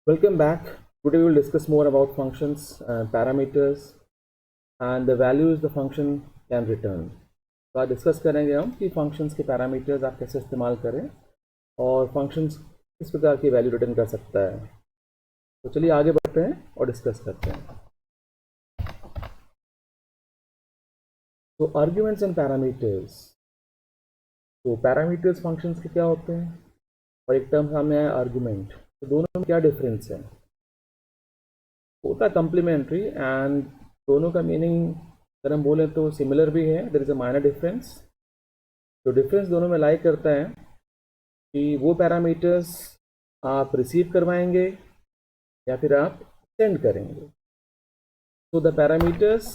Welcome back. Today we will discuss more about functions and parameters and the values the function can return. तो आज discuss करेंगे हम कि functions के parameters आप कैसे इस्तेमाल करें और फंक्शंस किस प्रकार की वैल्यू रिटर्न कर सकता है। तो चलिए आगे बढ़ते हैं और डिस्कस करते हैं। तो आर्ग्यूमेंट्स एंड पैरामीटर्स। तो पैरामीटर्स फंक्शंस के क्या होते हैं और एक टर्म सामने आया आर्ग्यूमेंट। तो दोनों में क्या डिफरेंस है? होता है कम्प्लीमेंट्री एंड दोनों का मीनिंग अगर हम बोलें तो सिमिलर भी है। There is a minor difference. जो डिफरेंस दोनों में लाई करता है कि वो पैरामीटर्स आप रिसीव करवाएंगे या फिर आप सेंड करेंगे। So the parameters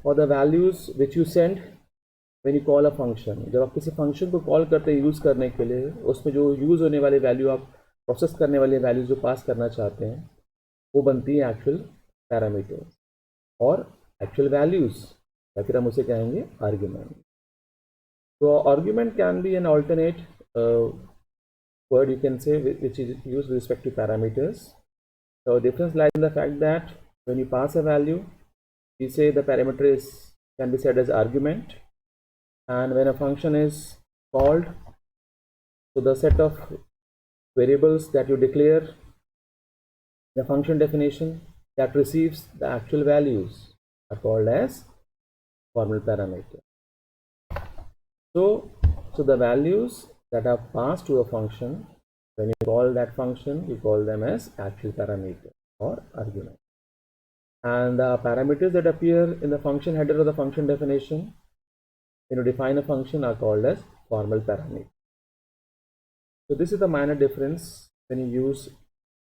or the values which you send when you call a function, जब आप किसी फंक्शन को कॉल करते हैं यूज़ करने के लिए, उसमें जो यूज़ होने वाली वैल्यू आप प्रोसेस करने वाली वैल्यू जो पास करना चाहते हैं वो बनती है एक्चुअल पैरामीटर्स और एक्चुअल वैल्यूज़ या फिर हम उसे कहेंगे आर्ग्यूमेंट। तो argument can be an alternate word you can say which is used with respect to parameters. So difference lies in the fact that when you pass a value, we say the parameter can be said as argument, and when a function is called, so the set of variables that you declare the function definition that receives the actual values are called as formal parameter. So the values that are passed to a function, when you call that function, you call them as actual parameter or argument. And the parameters that appear in the function header or the function definition when you define a function are called as formal parameter. So this is the minor difference when you use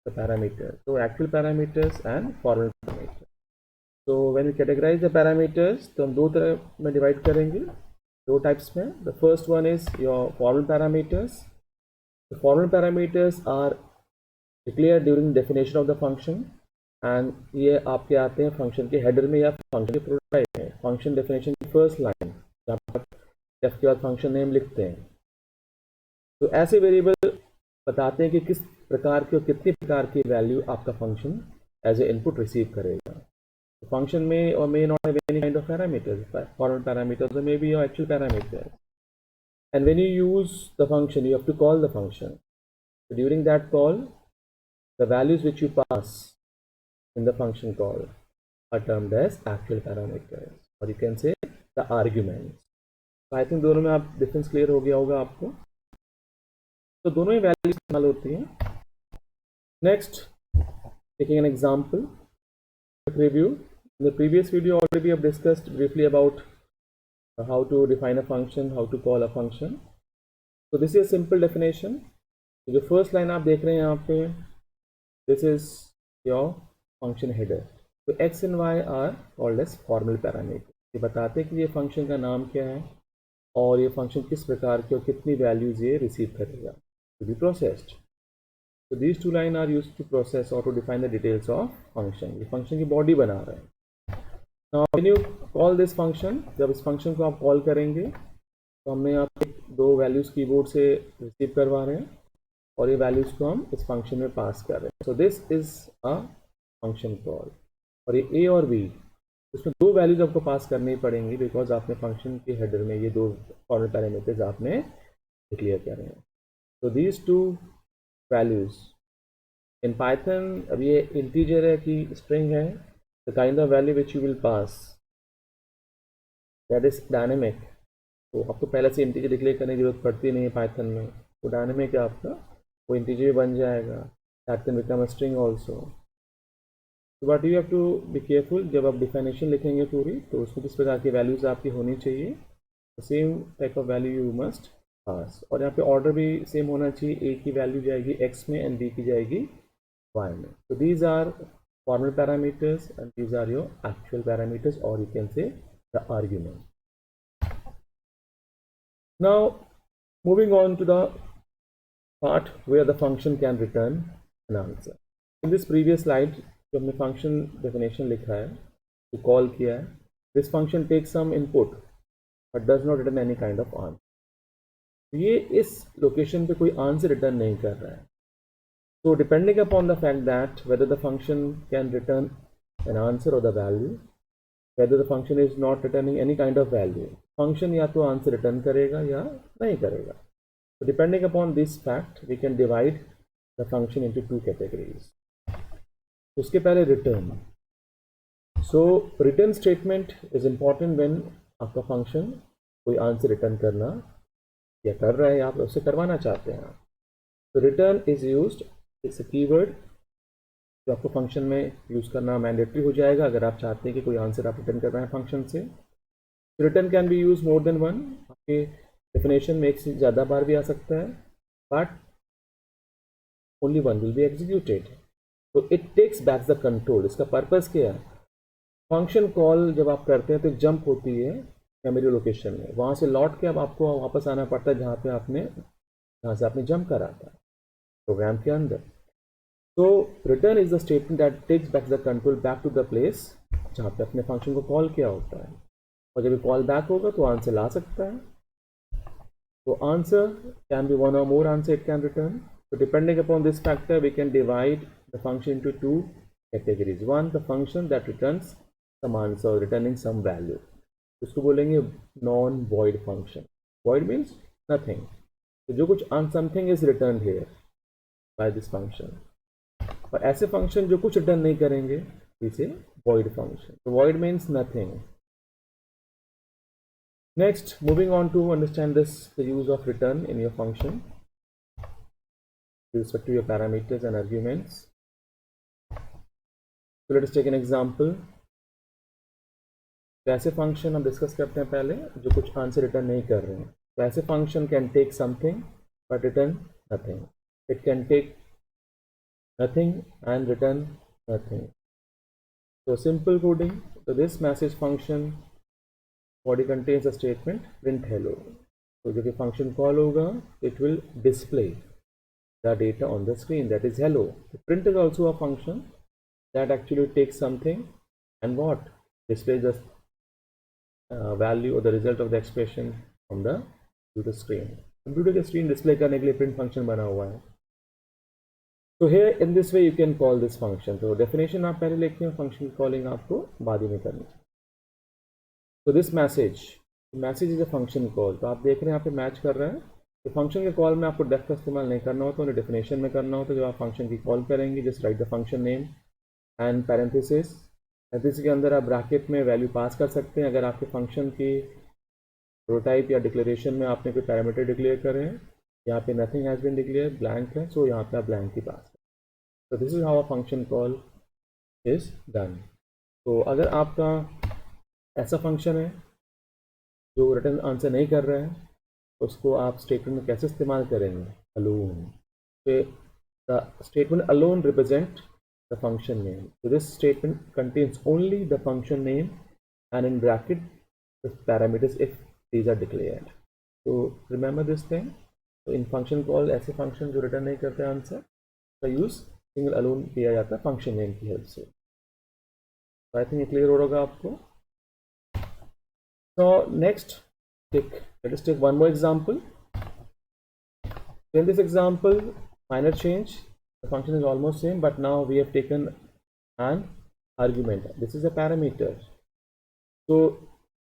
the parameter. So actual parameters and formal parameters. So when we categorize the parameters, तो हम दो तरह में divide करेंगे, दो types में. The first one is your formal parameters. The formal parameters are declared during definition of the function, and ये आपके आते हैं फंक्शन के हेडर में या फंक्शन के प्रोटोटाइप में, फंक्शन डेफिनेशन की फर्स्ट लाइन जहाँ पर डेफ के बाद फंक्शन नेम लिखते हैं। तो ऐसे वेरिएबल बताते हैं कि किस प्रकार की और कितनी प्रकार की वैल्यू आपका function as a input receive करेगा। तो फंक्शन में और may not have any kind of parameters, formal parameters, may be your actual parameters, and when you use the function you have to call the function. So during that call, the values which you pass in the function call are termed as actual parameters, or you can say the arguments. So I think दोनों में आप difference clear हो गया होगा आपको। तो दोनों ही value इस्तेमाल होती हैं। Next, taking an example, review. In the previous video already we have discussed briefly about how to define a function, how to call a function. So this is a simple definition. तो जो first line आप देख रहे हैं यहाँ पे, this is your function header. तो x and y are called as formal parameter. ये बताते हैं कि ये फंक्शन का नाम क्या है और ये फंक्शन किस प्रकार की और कितनी वैल्यूज ये रिसीव करेगा to be processed. So these two lines are used to process or to define the details of function. ये फंक्शन की बॉडी बना रहे हैं। Now when you call this function, जब इस फंक्शन को आप कॉल करेंगे तो हमने यहाँ पे दो वैल्यूज कीबोर्ड से रिसीव करवा रहे हैं और ये वैल्यूज को हम इस फंक्शन में पास कर रहे हैं। So this is a function call, और ये ए और बी, इसमें दो वैल्यूज आपको पास करनी पड़ेंगी बिकॉज आपने फंक्शन के हेडर में ये दो फॉर्मल पैरामीटर्स आपने डिक्लेयर करे हैं। तो these two values in Python, अब ये इंटीजर है कि स्ट्रिंग है, the kind of value which you will pass that is dynamic. तो आपको पहले से इंटीजर डिक्लेयर करने की जरूरत पड़ती नहीं है पाइथन में। तो डायनेमिक है आपका, वो इंटीजर बन जाएगा, that can become a string also. But you have to be careful, जब आप डिफिनेशन लिखेंगे पूरी तो उसमें किस प्रकार की वैल्यूज आपकी होनी चाहिए, same type of value you must pass. और यहाँ पे ऑर्डर भी सेम होना चाहिए, ए की वैल्यू जाएगी एक्स में एंड बी की जाएगी वाई में। तो these are formal parameters and these are your actual parameters, or you can say the argument. Now moving on to the part where the function can return an answer. In this previous slide जो हमने function definition लिखा है, तो call किया है, this function takes some input but does not return any kind of answer. ये इस location पे कोई आंसर रिटर्न नहीं कर रहा है, So depending upon the fact that whether the function can return an answer or the value, whether the function is not returning any kind of value, function या तो answer return करेगा या नहीं करेगा. So depending upon this fact, we can divide the function into two categories. उसके पहले return. So return statement is important when आपका function कोई आंसर रिटर्न करना या कर रहा है, आप उससे करवाना चाहते हैं. तो return is used, it's a keyword जो आपको फंक्शन में यूज़ करना मैंडेटरी हो जाएगा अगर आप चाहते हैं कि कोई आंसर आप रिटर्न कर रहे हैं फंक्शन से. Return can be use more than one. आपके डेफिनेशन में एक से ज़्यादा बार भी आ सकता है, but only one will be executed. तो it takes back the control. इसका पर्पस क्या है? फंक्शन कॉल जब आप करते हैं तो एक जंप होती है मेमोरी लोकेशन में, वहाँ से लौट के अब आपको वापस आना पड़ता है जहाँ से आपने जंप करा था प्रोग्राम के अंदर. तो return is the statement that takes back the control back to the place जहाँ पे अपने फंक्शन को कॉल किया होता है, और जब कॉल बैक होगा तो आंसर ला सकता है. तो आंसर कैन बी वन और more answer it can return. So depending upon this factor, we can divide the function into two categories. One, the function that returns some answer, returning some value. उसको बोलेंगे non void function. Void means nothing. तो जो कुछ something is return here by this function. और ऐसे function जो कुछ return नहीं करेंगे इसे वॉइड फंक्शन. तो void means nothing. Next, moving on to understand this the use of return in your function with respect to your parameters and arguments. So let us take an example. तो ऐसे function हम discuss करते हैं पहले जो कुछ answer return नहीं कर रहे हैं. तो ऐसे function can take something but return nothing. It can take nothing and return nothing. तो सिंपल कोडिंग. तो this message function body contains a statement print hello. तो जो कि फंक्शन कॉल होगा it will display the data on the screen, that is hello. The print is also a function that actually takes something and what displays the value or the result of the expression on the computer screen. Computer के screen display करने के लिए print function बना हुआ है. So here in this way you can call this function. तो definition आप पहले लिखते हैं, function calling आपको बाद में करनी चाहिए. So this message is a function call. तो आप देख रहे हैं यहाँ पे मैच कर रहा है. तो फंक्शन के कॉल में आपको डेफ का इस्तेमाल नहीं करना होता, उन्हें डेफिनेशन में करना होता है. जब आप फंक्शन की कॉल करेंगे just right the function name and parenthesis. Parenthesis के अंदर आप ब्रैकेट में वैल्यू पास कर सकते हैं. अगर आपके फंक्शन की प्रोटोटाइप या डिक्लेरेशन में आपने कोई पैरामीटर डिक्लेयर करे हैं, यहाँ पे nothing has been declare, blank है, सो यहाँ पे आप ब्लैंक ही पास करें. तो this is how a function call is done. तो अगर आपका ऐसा फंक्शन है जो रिटर्न आंसर नहीं कर रहा है, उसको आप स्टेटमेंट में कैसे इस्तेमाल करेंगे? Alone. The statement alone represent the function name. So this statement contains only the function name and in bracket the parameters if these are declared. So remember this thing. So in function call ऐसे function जो return नहीं करते answer का use single alone किया जाता है function name की help से. So I think ये क्लियर हो होगा आपको. So next, let us take one more example. In this example, minor change. The function is almost same, but now we have taken an argument. This is a parameter. So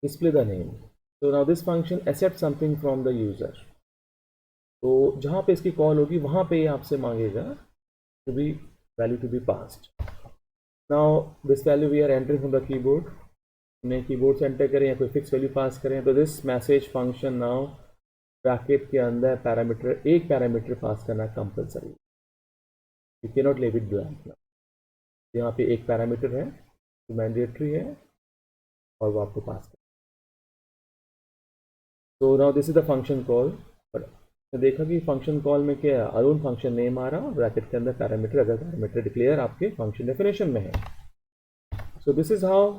display the name. So now this function accepts something from the user. तो जहाँ पे इसकी call होगी वहाँ पे ये आपसे मांगेगा to be value to be passed. Now this value we are entering from the keyboard. हमने कीबोर्ड से एंटर करें या कोई फिक्स वैल्यू पास करें. तो this message function now bracket के अंदर पैरामीटर, एक पैरामीटर पास करना compulsory. You can not leave it blank. यहाँ पे एक पैरामीटर है जो मैंडेटरी है और वो आपको पास कर. तो now this is the function call. पर देखा कि फंक्शन कॉल में क्या है, अलोन फंक्शन नेम आ रहा, ब्रैकेट के अंदर पैरामीटर, अगर पैरामीटर डिक्लेयर आपके फंक्शन डेफिनेशन में है. So this is how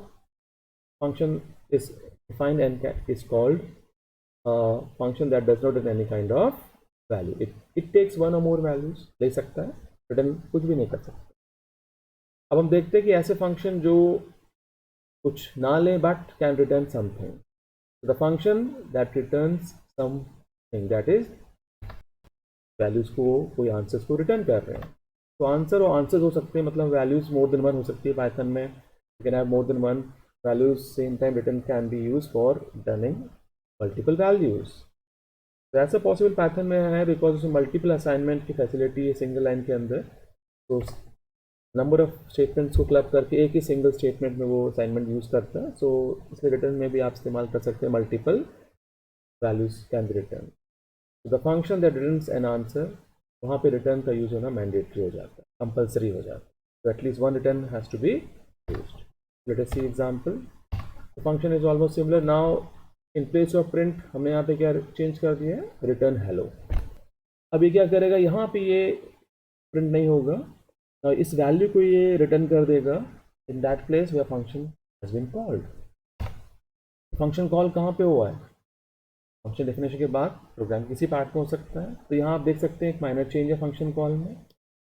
function is defined and is called a function that does not have any kind of value. It takes one or more values. ले सकता है, return कुछ भी नहीं कर सकता. अब हम देखते हैं कि ऐसे फंक्शन जो कुछ ना लें but can return something. The function that returns something, that is values को, कोई आंसर्स को रिटर्न कर रहे हैं. तो आंसर और आंसर्स हो सकते हैं, मतलब वैल्यूज मोर देन वन हो सकती है पाइथन में, you can have more than one values same time return can be use for returning multiple values. तो ऐसा पॉसिबल पाइथन में है बिकॉज उसमें मल्टीपल असाइनमेंट की फैसिलिटी है सिंगल लाइन के अंदर। तो नंबर ऑफ स्टेटमेंट्स को क्लब करके एक ही सिंगल स्टेटमेंट में वो असाइनमेंट यूज करता है। सो इसलिए रिटर्न में भी आप इस्तेमाल कर सकते हैं multiple values can be return. The function that returns an answer, वहाँ पे रिटर्न का यूज होना मैंडेटरी हो जाता है, कंपलसरी हो जाता है। तो at least one return has to be used. Let us see example. The function is almost similar. Now in place of print हमने यहाँ पे क्या चेंज कर दिया है, रिटर्न हेलो। अब ये क्या करेगा, यहाँ पे ये प्रिंट नहीं होगा, इस वैल्यू को ये रिटर्न कर देगा in that place where function has been called. Function call कहाँ पे हुआ है, फंक्शन डेफिनेशन के बाद प्रोग्राम किसी पार्ट में हो सकता है। तो यहाँ आप देख सकते हैं एक माइनर चेंज है फंक्शन कॉल में।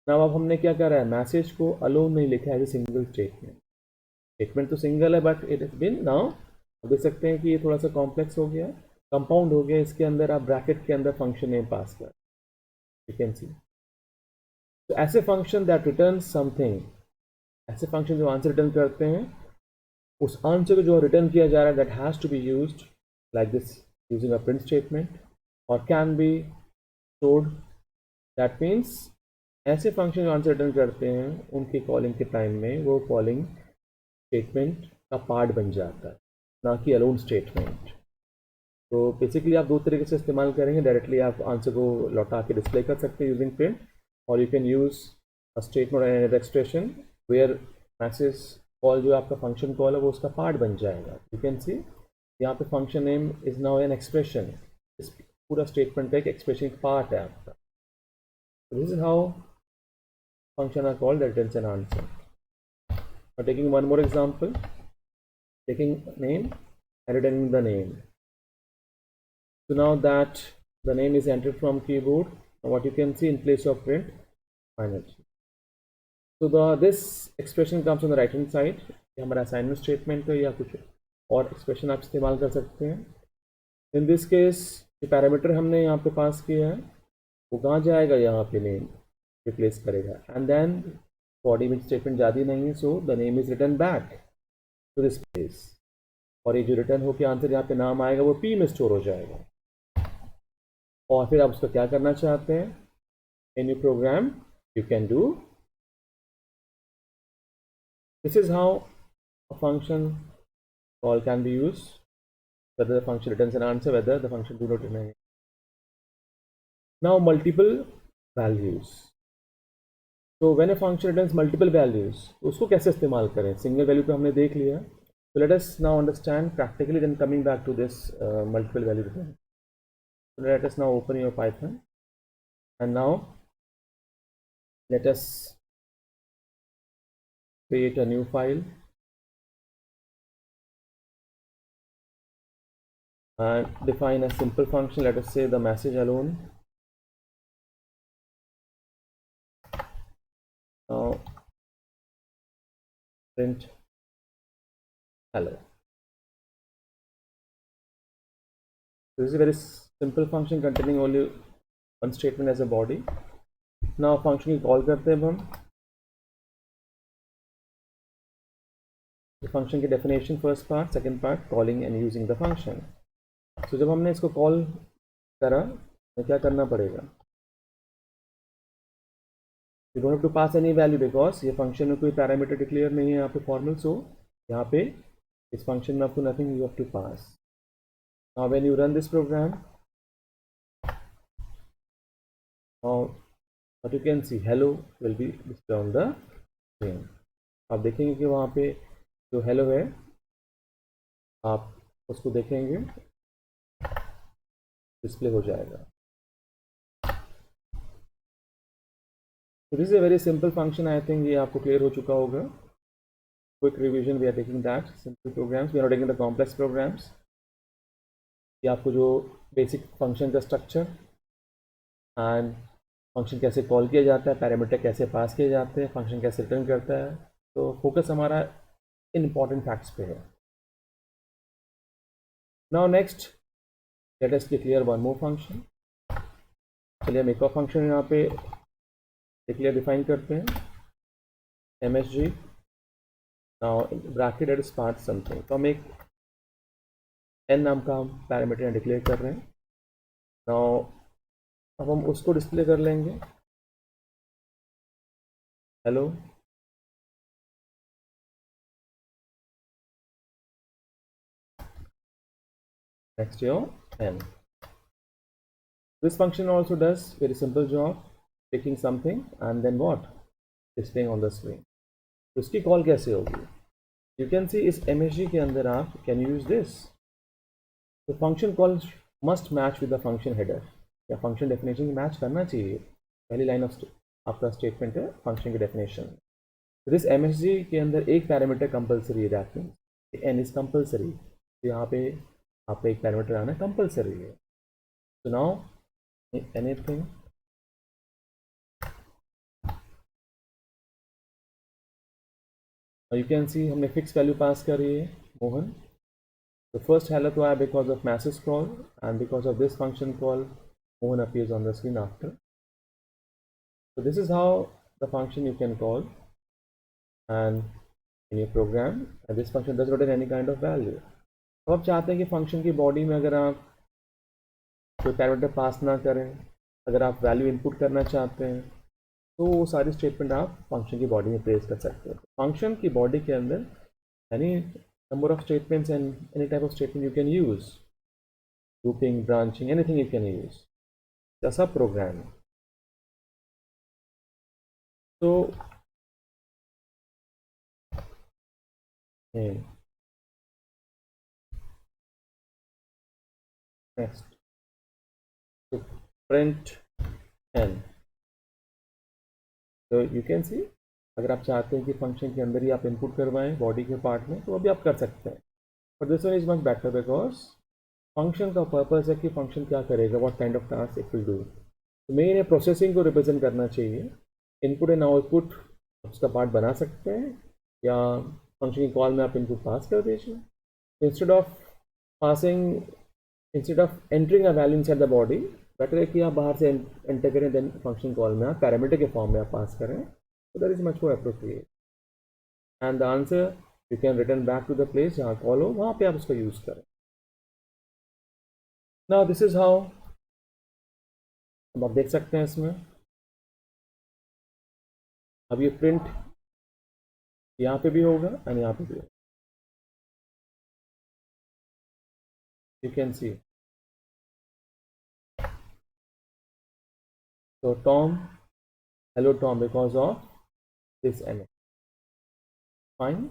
नाउ अब हमने क्या करा है, मैसेज को अलोन नहीं लिखा है as a single statement. Statement तो सिंगल है but it is been now, आप देख सकते हैं कि ये थोड़ा सा कॉम्प्लेक्स हो गया, कंपाउंड हो गया। इसके अंदर आप ब्रैकेट के अंदर फंक्शन नेम पास कर, यू कैन सी। तो ऐसे फंक्शन दैट रिटर्न समथिंग, ऐसे फंक्शन जो आंसर रिटर्न करते हैं, उस आंसर को जो रिटर्न किया जा रहा है that has to be used like this using a print statement और can be stored. That means ऐसे फंक्शन जो आंसर रिटर्न करते हैं उनकी कॉलिंग के टाइम में वो कॉलिंग स्टेटमेंट का पार्ट बन जाता है, ना कि अलोन स्टेटमेंट। तो बेसिकली आप दो तरीके से इस्तेमाल करेंगे। डायरेक्टली आप आंसर को लौटा के डिस्प्ले कर सकते हैं यूजिंग प्रिंट, और you can use a statement and expression where message call जो आपका फंक्शन कॉल है वो उसका पार्ट बन जाएगा। यू कैन सी यहाँ पे function name is now an expression, इस पूरा स्टेटमेंट का एक एक्सप्रेशन पार्ट है आपका। This is how function are called that returns an answer. Now taking one more example, taking name and returning the name. So now that the name is entered from keyboard, what you can see in place of print finally. So this expression comes on the right hand side. ये हमारा assignment statement है या कुछ और expression आप इस्तेमाल कर सकते हैं। In this case जो पैरामीटर हमने यहाँ पे पास किया है वो कहाँ जाएगा, यहाँ पे नेम रिप्लेस करेगा। एंड देन बॉडी में स्टेटमेंट ज़्यादा नहीं है, so the name is return back to this place. और ये जो रिटर्न होकर आंसर यहाँ पे नाम आएगा वो पी में स्टोर हो जाएगा। और फिर आप उसका क्या करना चाहते हैं, in you program you can do this is how a function call can be use, whether the function returns an answer, whether the function do not return. Now multiple values. So when a function returns multiple values, उसको कैसे इस्तेमाल करें, single value तो हमने देख लिया। So let us now understand practically, then coming back to this multiple value return. So let us now open your Python and now let us create a new file and define a simple function. Let us say the message alone. Now print hello. This is a very simple function containing only one statement as a body. Now function की call करते हैं हम। Function की definition first part, second part calling and using the function. तो जब हमने इसको call करा तो क्या करना पड़ेगा, you don't have to pass any value because ये फंक्शन में कोई पैरामीटर डिक्लेयर नहीं है यहाँ पे फॉर्मल। सो यहाँ पे इस फंक्शन में आपको nothing you have to pass. Now when you run this program, what you can see hello will be displayed on the screen. आप देखेंगे कि वहाँ पे जो हेलो है आप उसको देखेंगे डिस्प्ले हो जाएगा। So this is a very simple function. I think ये आपको क्लियर हो चुका होगा। Quick revision, we are taking that simple programs, we are not taking the complex programs. ये आपको जो बेसिक फंक्शन का स्ट्रक्चर एंड फंक्शन कैसे कॉल किया जाता है, पैरामीटर कैसे पास किए जाते हैं, फंक्शन कैसे रिटर्न करता है, तो फोकस हमारा इन इम्पॉर्टेंट फैक्ट्स पे है। Now next let us declare one more function. चलिए हम एक और फंक्शन यहाँ पे डिक्लेयर डिफाइन करते हैं MSG, now bracket at start something, तो हम एक n नाम का हम पैरामीटर डिक्लेयर कर रहे हैं। नाउ अब हम उसको डिस्प्ले कर लेंगे hello, next your n. This function also does very simple job, picking something and then what, displaying on the screen. तो इसकी कॉल कैसे होगी? You can see इस MSG के अंदर आप can use this. तो function call must match with the function header, या फंक्शन डेफिनेशन मैच करना चाहिए। पहली लाइन ऑफ आपका स्टेटमेंट है फंक्शन की डेफिनेशन। दिस MSG के अंदर एक पैरामीटर कंपलसरी है, that means n is compulsory. तो यहाँ पे आपका एक पैरामीटर आना कंपलसरी है। तो नाउ एनीथिंग, यू कैन सी हमने फिक्स वैल्यू पास करी है मोहन। तो फर्स्ट हेलो तो आया because of message call, and because of this function call Mohan appears on the screen after. So this is how the function you can call and in your program, and this function does not have any kind of value. तो आप चाहते हैं कि function की body में अगर आप कोई पैरामीटर पास ना करें, अगर आप वैल्यू इनपुट करना चाहते हैं, तो वो सारी स्टेटमेंट आप फंक्शन की बॉडी में प्लेस कर सकते हैं। फंक्शन की बॉडी के अंदर यानी number of statements and any type of statement you can use, grouping, branching, anything you can use, जैसा प्रोग्राम। तो नेक्स्ट, तो प्रिंट n, तो यू कैन सी अगर आप चाहते हैं कि फंक्शन के अंदर ही आप इनपुट करवाएं बॉडी के पार्ट में, तो अभी आप कर सकते हैं। But this one is much better because function का पर्पस है कि फंक्शन क्या करेगा, what kind of task it will do. तो मेन है प्रोसेसिंग को रिप्रेजेंट करना चाहिए। इनपुट एंड आउटपुट उसका पार्ट बना सकते हैं, या फंक्शन की कॉल में आप इनपुट पास कर दीजिए। Instead of passing, instead of entering a value inside the body, better है कि आप बाहर से एंटर करें, देन फंक्शन कॉल में आप पैरामीटर के फॉर्म में आप पास करें, so that is much more appropriate, and the answer you can return back to the place जहाँ कॉल हो वहाँ पे आप उसका यूज करें। now this is how, अब आप देख सकते हैं इसमें अब ये प्रिंट यहाँ पे भी होगा और यहाँ पे भी होगा, you can see. so Tom, hello Tom, because of this MS, fine.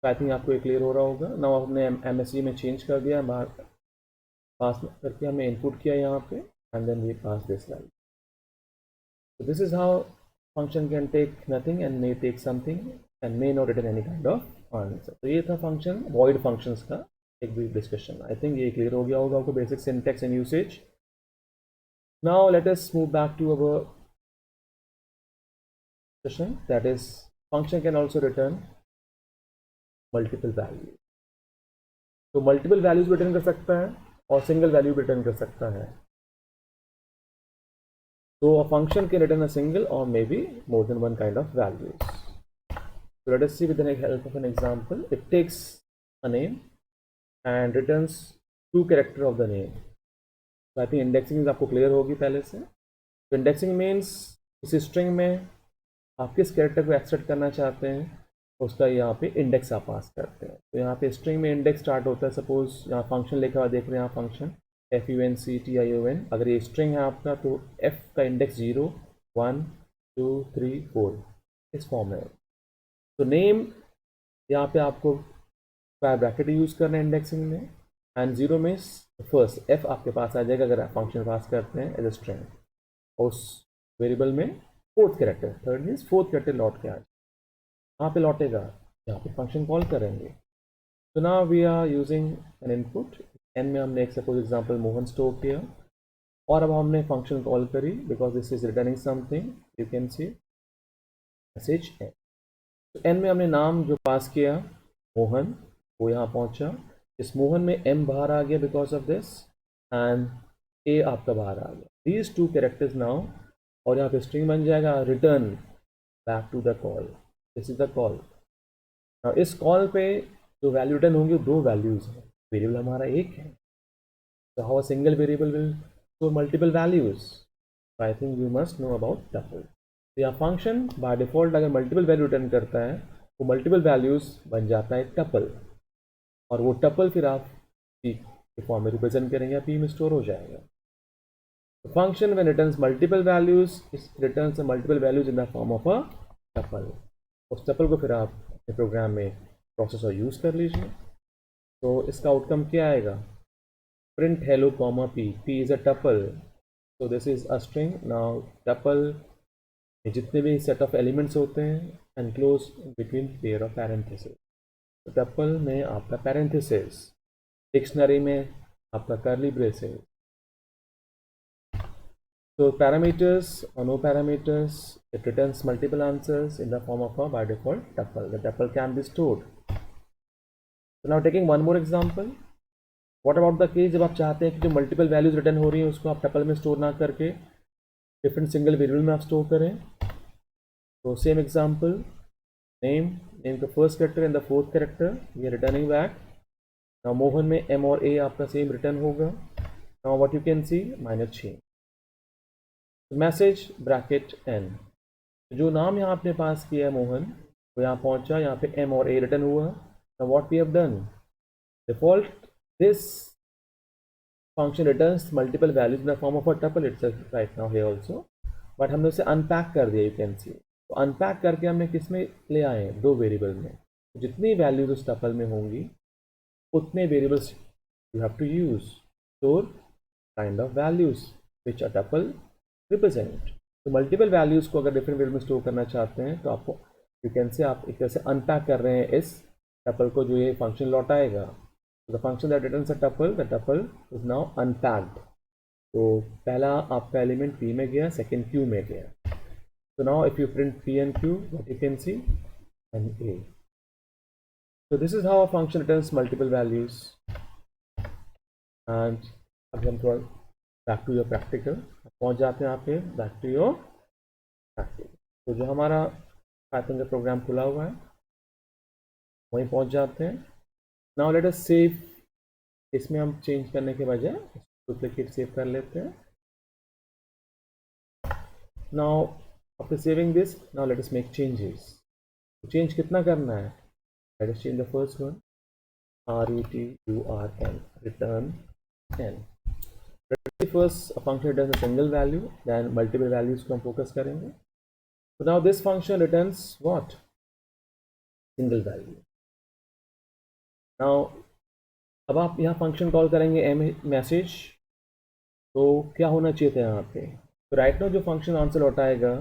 तो आई थिंक आपको ये क्लियर हो रहा होगा। नाउ हमने MSG में चेंज कर दिया, बाहर पास करके हमने इनपुट किया यहाँ पे, and then we pass this value. So this is how function can take nothing and may take something and may not return any kind of answer. तो ये था फंक्शन void functions का एक brief discussion. I think ये clear हो गया होगा आपको basic syntax and usage. Now let us move back to our discussion, that is function can also return multiple values. तो multiple values भी return कर सकता है और single value भी return कर सकता है। So a function can return a single or maybe more than one kind of values. So let us see with the help of an example. It takes a name and returns two characters of the name. So I think indexing आपको clear होगी पहले से। So indexing means इस string में आप किस character को extract करना चाहते हैं उसका यहाँ पे index आप पास करते हैं। तो यहाँ पे string में index start होता है, suppose यहाँ function लिखा हुआ देख रहे हैं आप, function FUNCTION, अगर ये स्ट्रिंग है आपका तो f का इंडेक्स 0 1 2 3 4 इस फॉर्म में। तो नेम यहाँ पे आपको स्क्वायर ब्रैकेट यूज करना है इंडेक्सिंग में, एंड 0 में फर्स्ट f आपके पास आ जाएगा अगर आप फंक्शन पास करते हैं एज अ स्ट्रिंग। उस वेरिएबल में fourth character, third means fourth character लौट के आ जाए, कहाँ पे लौटेगा, यहाँ पे फंक्शन कॉल करेंगे। तो now we are using an input n में हमने एक सपोज एग्जांपल मोहन स्टोर किया, और अब हमने फंक्शन कॉल करी because this is returning something, you can see message n। तो n में हमने नाम जो पास किया मोहन, वो यहाँ पहुँचा, इस मोहन में m बाहर आ गया because of this, and a आपका बाहर आ गया। दीज टू कैरेक्टर्स नाउ और यहाँ पे स्ट्रिंग बन जाएगा return back to the call, this is the call. इस कॉल पे जो वैल्यू रिटर्न होंगे दो वैल्यूज हैं, वेरिएबल हमारा एक है, so how a single variable will store multiple values? So I think you must know about tuple. तो यह फंक्शन बाय डिफॉल्ट अगर मल्टीपल वैल्यू रिटर्न करता है वो मल्टीपल वैल्यूज बन जाता है टपल, और वो टपल फिर आप p के फॉर्म में रिप्रेजेंट करेंगे, p में स्टोर हो जाएगा। The function when returns multiple values it returns the multiple values in the form of a tuple। उस टपल को फिर आप अपने प्रोग्राम में प्रोसेस और यूज़ कर लीजिए। तो इसका आउटकम क्या आएगा, print hello comma p is a tuple, so this is a string। now tuple में जितने भी सेट ऑफ एलिमेंट्स होते हैं enclose between pair of parenthesis, तो टपल में आपका पैरेंथेसिस, डिक्शनरी में आपका curly braces. So parameters or no parameters, it returns multiple answers in the form of a by default tuple. The tuple can be stored। So now taking one more example, what about the case जब आप चाहते हैं कि जो multiple values return हो रही हैं उसको आप टपल में स्टोर ना करके डिफरेंट सिंगल वेरिएबल में आप स्टोर करें। तो सेम एग्जांपल, नेम का first character and the fourth character we are returning back. Now Mohan में m और a आपका सेम रिटर्न होगा। Now what you can see minor change message bracket n, जो नाम यहाँ अपने पास किया है मोहन वो यहाँ पहुँचा, यहाँ पे m और a रिटर्न हुआ। Now what we have done, default this function returns multiple values in the form of a tuple itself right now here also, but हमने उसे unpack कर दिया, you can see। तो unpack करके हमने किस में ले आए हैं, दो वेरिएबल में। तो जितनी वैल्यूज उस टपल में होंगी उतने variables you have to use store kind of values which a tuple represent. तो मल्टीपल वैल्यूज को अगर डिफरेंट वेरिएबल में स्टोर करना चाहते हैं तो आपको यू कैन से आप एक तरह से अनपैक कर रहे हैं इस टपल को जो ये function लौटाएगा। the function that returns a tuple, the tuple is now unpacked। तो पहला आपका एलिमेंट p में गया, सेकेंड q में गया। so now if you print p and q what you can see and a। so this is how a function returns multiple values। and अब हम थोड़ा बैक टू योर प्रैक्टिकल पहुंच जाते हैं, आपके बैक टू योर प्रैक्टिकल। तो जो हमारा पाइथन का प्रोग्राम खुला हुआ है वहीं पहुंच जाते हैं। नाउ लेट अस सेव, इसमें हम चेंज करने के बजाय डुप्लीकेट सेव कर लेते हैं। Now after saving this, now let us make changes. Change कितना करना है, let us change the first one, RETURN return n। First function return a single value, then multiple values को हम फोकस करेंगे। तो now this function returns what, single value. Now अब आप यहाँ फंक्शन कॉल करेंगे एम मैसेज, तो क्या होना चाहिए था यहाँ पे, तो राइट नाउ जो फंक्शन आंसर लौटाएगा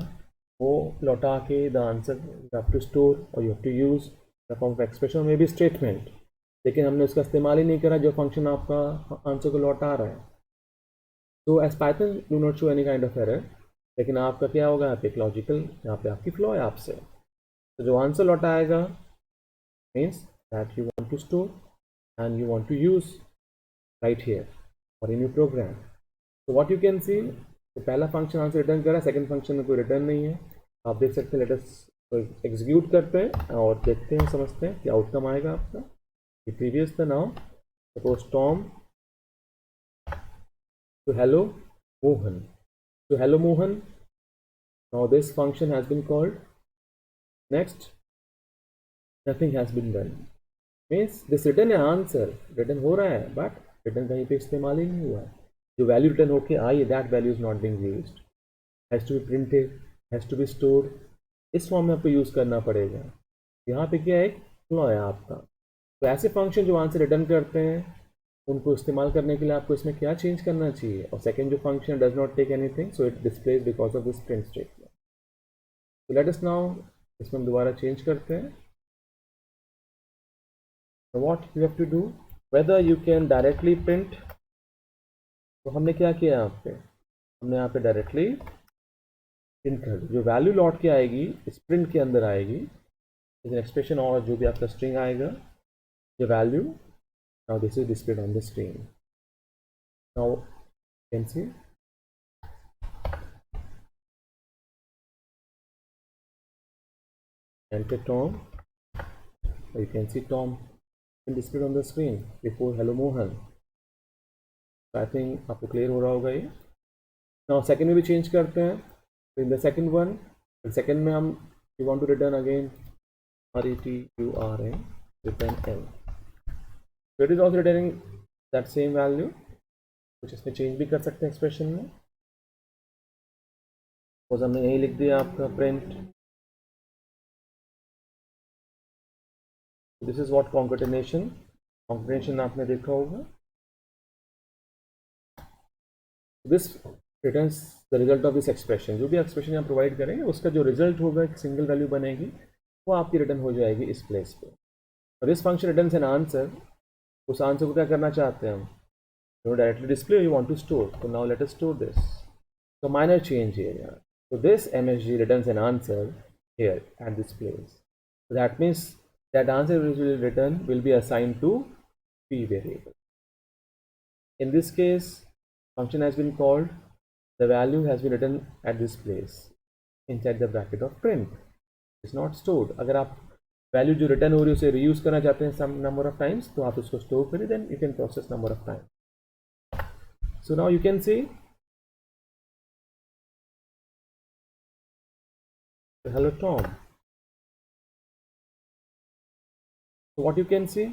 वो लौटा के the answer you have to store और you have to use the form of expression may be statement, लेकिन हमने उसका इस्तेमाल ही नहीं करा जो फंक्शन आपका आंसर को लौटा रहा है। तो as Python do not show any kind of error, लेकिन आपका क्या होगा यहाँ पे एक लॉजिकल, यहाँ पे आपकी फ्लॉ है आपसे। तो जो आंसर लौटाएगा means that you want to store and you want to use right here or in your program। so what you can see, तो पहला फंक्शन आंसर रिटर्न कर रहा है, सेकंड फंक्शन में कोई रिटर्न नहीं है। आप देख सकते हैं, लेट अस एग्जीक्यूट करते हैं और देखते हैं, समझते हैं क्या आउटकम आएगा आपका। ये प्रीवियस था। Now suppose Tom to hello Mohan, तो hello Mohan, now this function has been called, next nothing has been done means this return है, आंसर रिटर्न हो रहा है बट रिटर्न कहीं पे इस्तेमाल ही नहीं हुआ है। जो वैल्यू रिटर्न होके आई है that value is not being used, has to be printed, has to be stored, इस फॉर्म में आपको यूज़ करना पड़ेगा। यहाँ पे क्या है, एक फ्लॉ है आपका। तो ऐसे फंक्शन जो आंसर रिटर्न करते हैं उनको इस्तेमाल करने के लिए आपको इसमें क्या चेंज करना चाहिए, और सेकेंड जो function does not take anything so it displays because of this print statement. तो लेट अस नाउ इसमें हम दोबारा चेंज करते हैं। So what you have to do, whether you can directly print, तो हमने क्या किया यहाँ पे, हमने यहाँ पे डायरेक्टली प्रिंट कर दी, जो वैल्यू लौट के आएगी इस प्रिंट के अंदर आएगी इस एक्सप्रेशन, और जो भी आपका स्ट्रिंग आएगा the value, now this is displayed on the screen। now you can see enter Tom. You can see Tom displayed on the screen before hello Mohan. So I think आपको clear हो रहा होगा ये. Now second में भी change करते हैं. So in the second one, second में हम we want to return again return return L. So it is also returning that same value. कुछ इसमें change भी कर सकते हैं expression में. Suppose हमने यही लिख दिया आपका print. This is what concatenation. Concatenation आपने देखा होगा. This returns the result of this expression. जो भी एक्सप्रेशन आप प्रोवाइड करेंगे उसका जो रिजल्ट होगा एक सिंगल वैल्यू बनेगी वो आपकी रिटर्न हो जाएगी इस प्लेस पे. और this function returns an answer. उस आंसर को क्या करना चाहते हैं हम? You directly display you want to store. तो now let us store this. So minor change here. So this MSG returns an answer here at this place. So that means that answer which will return will be assigned to P variable. In this case, function has been called. The value has been written at this place inside the bracket of print. It's not stored. अगर आप value जो return हो रही है उसे reuse करना चाहते हैं some number of times तो आप उसको store करिए, then you can process number of times. So now you can see hello Tom. So what you can see,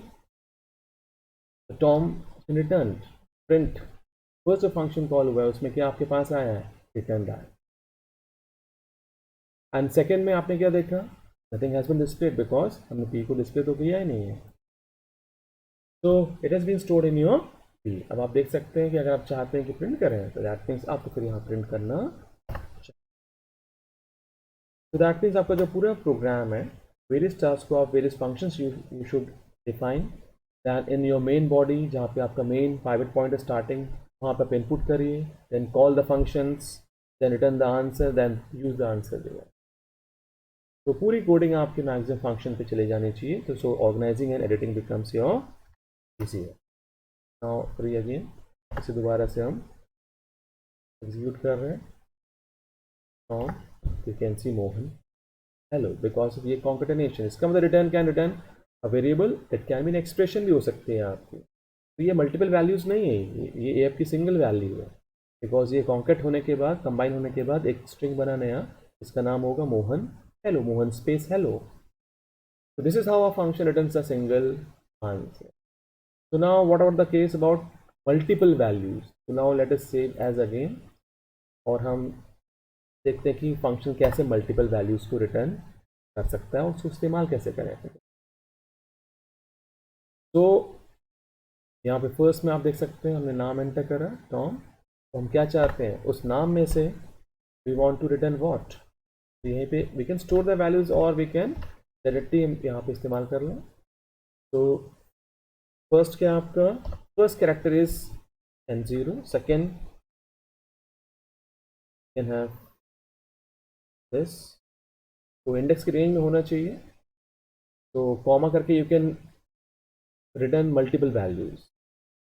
the Tom returned print. First जो function call हुआ है उसमें क्या आपके पास आया है? Returned आया. And second में आपने क्या देखा? Nothing has been displayed because हमने P को display तो किया ही नहीं है. So it has been stored in your P. अब आप देख सकते हैं कि अगर आप चाहते हैं कि प्रिंट करें तो that means आपको फिर यहाँ प्रिंट करना. So that means आपका जो पूरा प्रोग्राम है various tasks को आप various functions you should define. Then in your main body जहाँ पे आपका main pivot point is starting वहाँ पे आप input करिए, then call the functions, then return the answer, then use the answer there. तो पूरी कोडिंग आपके मैक्सिमम फंक्शन पे चले जानी चाहिए. तो so organising and editing becomes your easier. Now re again इसे दोबारा से हम एग्जीक्यूट कर रहे हैं. You can see Mohan hello because of ये कॉन्केटेनेशन. इसका मतलब return can return a variable that can be an expression भी हो सकती है आपकी. तो ये मल्टीपल वैल्यूज़ नहीं है, ये आपकी सिंगल वैल्यू है बिकॉज ये कॉन्केट होने के बाद कंबाइन होने के बाद एक स्ट्रिंग बना नया. इसका नाम होगा Mohan. Hello Mohan space hello. So this is how a function returns a single answer. So now what about the case about multiple values? So now let us save as again और हम देखते हैं कि फंक्शन कैसे multiple values को return कर सकता है और उसको इस्तेमाल कैसे करें. तो यहाँ पे फर्स्ट में आप देख सकते हैं हमने नाम एंटर करा टॉम. तो हम क्या चाहते हैं उस नाम में से we want to return what. यहीं पे we can store the values और वी कैन डायरेक्टली यहाँ पे इस्तेमाल कर लें. तो फर्स्ट क्या आपका first character is N0. Second can have this. तो इंडेक्स की रेंज में होना चाहिए. तो कॉमा करके you can return multiple values.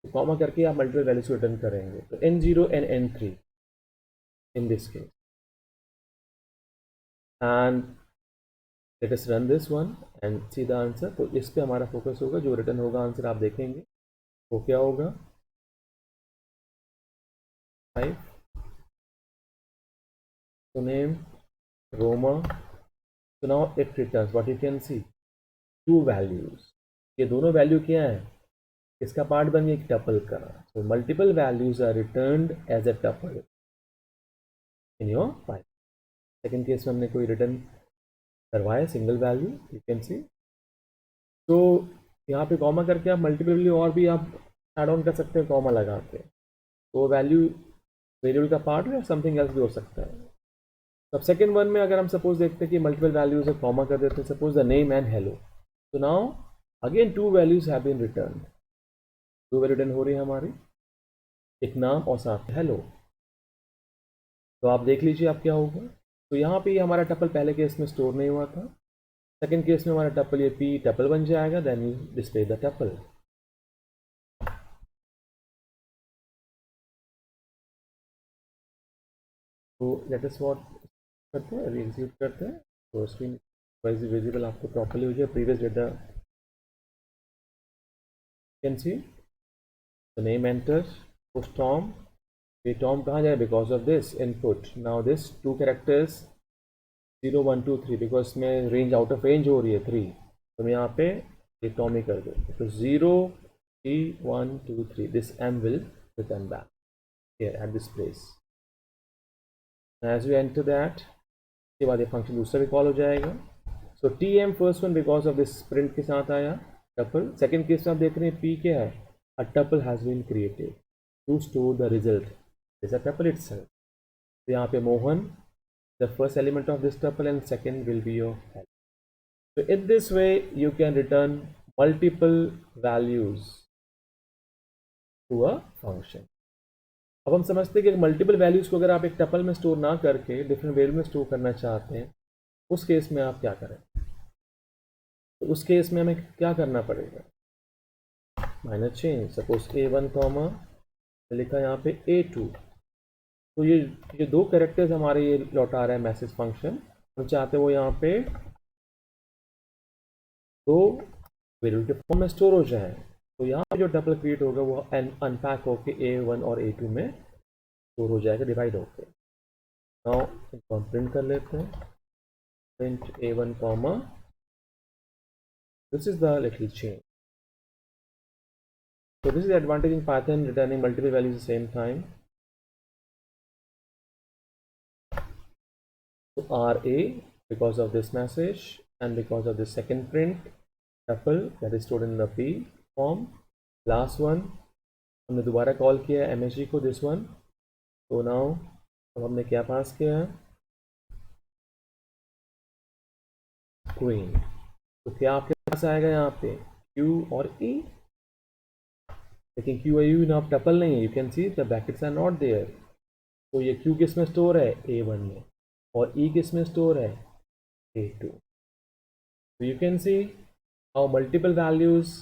तो कॉमा करके आप मल्टीपल वैल्यूज रिटर्न करेंगे. तो N0 and N3 in this case. and let us run this one and see the answer. तो इस पे हमारा फोकस होगा. जो रिटर्न होगा आंसर आप देखेंगे वो क्या होगा 5. so name Roma. so now it returns what you can see 2 values. ये दोनों वैल्यू क्या है? इसका पार्ट बन गया एक टपल का. so multiple values are returned as a tuple in your file. Second case में हमने कोई रिटर्न करवाया सिंगल वैल्यू यू कैन सी. तो यहाँ पे कॉमा करके आप मल्टीपल वैल्यू और भी आप ऐड ऑन कर सकते हैं कॉमा लगा के. तो वैल्यू वेरिएबल का पार्ट है समथिंग एल्स भी हो सकता है. अब सेकेंड वन में अगर हम सपोज देखते हैं कि मल्टीपल वैल्यूज है कॉमा कर देते हैं suppose the name and hello. तो now again 2 values have been return. 2 value return हो रही है हमारी एक नाम और साथ हेलो. तो आप देख लीजिए आप क्या होगा. तो यहाँ पे हमारा टपल पहले केस में स्टोर नहीं हुआ था. सेकेंड केस में हमारा टपल ये पी टपल बन जाएगा. Then you display the tuple. तो लेट अस व्हाट करते हैं एग्जीक्यूट करते हैं. तो स्क्रीन visible आपको properly हो जाए. Previous data you can see the name enters. Push Tom. ये Tom कहाँ जाए? Because of this input. Now this two characters 0 1 2 3 because इसमें range out of range हो रही है 3, तो मैं यहाँ पे ये Tom ही कर दूँ. तो 0 3 1 2 3 this M will return back here at this place. As you enter that, इसके बाद ये फंक्शन दूसरा भी कॉल हो जाएगा. सो TM first one because of this print के साथ आया टपल. सेकेंड केस में आप देख रहे हैं P क्या है? A tuple has been created to store the result is a tuple itself. तो यहाँ पे Mohan the first element of this tuple and second will be your help. So in this way you can return multiple values to a function. अब हम समझते हैं कि multiple values को अगर आप एक टपल में स्टोर ना करके डिफरेंट वेरिएबल में स्टोर करना चाहते हैं, उस केस में आप क्या करें? तो उस केस में हमें क्या करना पड़ेगा? Minor change. Suppose A1 comma लिखा यहाँ पे A2. तो ये दो कैरेक्टर्स हमारे ये लौटा रहा है मैसेज फंक्शन. हम चाहते हैं वो यहाँ पे दो वेरिएबल के फॉर्म में स्टोर हो जाए. तो यहाँ पे जो टपल क्रिएट होगा वो अनपैक होके A1 और A2 में स्टोर हो जाएगा, डिवाइड होके. नाउ इनको हम प्रिंट कर लेते हैं. Print A1 comma this is the little change. So this is the advantage in Python, returning multiple values at the same time. So RA because of this message and because of the second print tuple that is stored in the P form. Last one हमने दोबारा call किया है MSG को, this one. So now अब हमने क्या पास किया है? Queen. तो क्या आपके पास आएगा यहाँ पे? Q और E. लेकिन Q और U ना टपल नहीं है. You can see the brackets are not there. तो ये Q किस में स्टोर है? A1 में. और E किस में स्टोर है? A2. So you can see how multiple values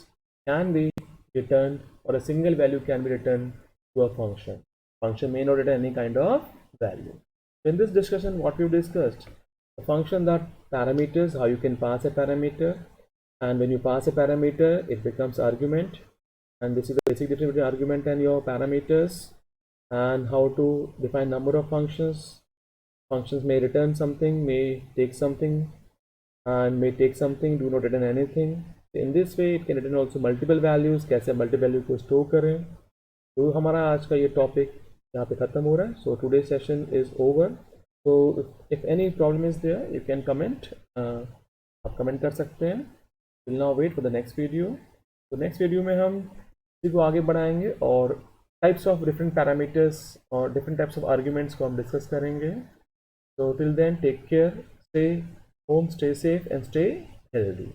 can be returned or a single value can be returned to a function. Function may not return any kind of value. So in this discussion, what we discussed, a function that parameters, how you can pass a parameter, and when you pass a parameter, it becomes argument, and this is the basic difference between argument and your parameters, and how to define number of functions. Functions may return something, may take something, and may take something, do not return anything. In this way it can return also multiple values. कैसे multiple value को store करें. तो हमारा आज का ये topic यहाँ पे ख़त्म हो रहा है. So today's session is over. So if any problem is there, you can comment. आप कमेंट कर सकते हैं. We'll now wait for the next video. तो नेक्स्ट वीडियो में हम इसी को आगे बढ़ाएंगे और टाइप्स ऑफ डिफरेंट पैरामीटर्स और डिफरेंट टाइप्स ऑफ आर्ग्यूमेंट्स को हम डिस्कस करेंगे. So till then, take care, stay home, stay safe, and stay healthy.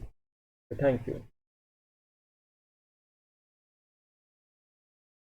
Thank you.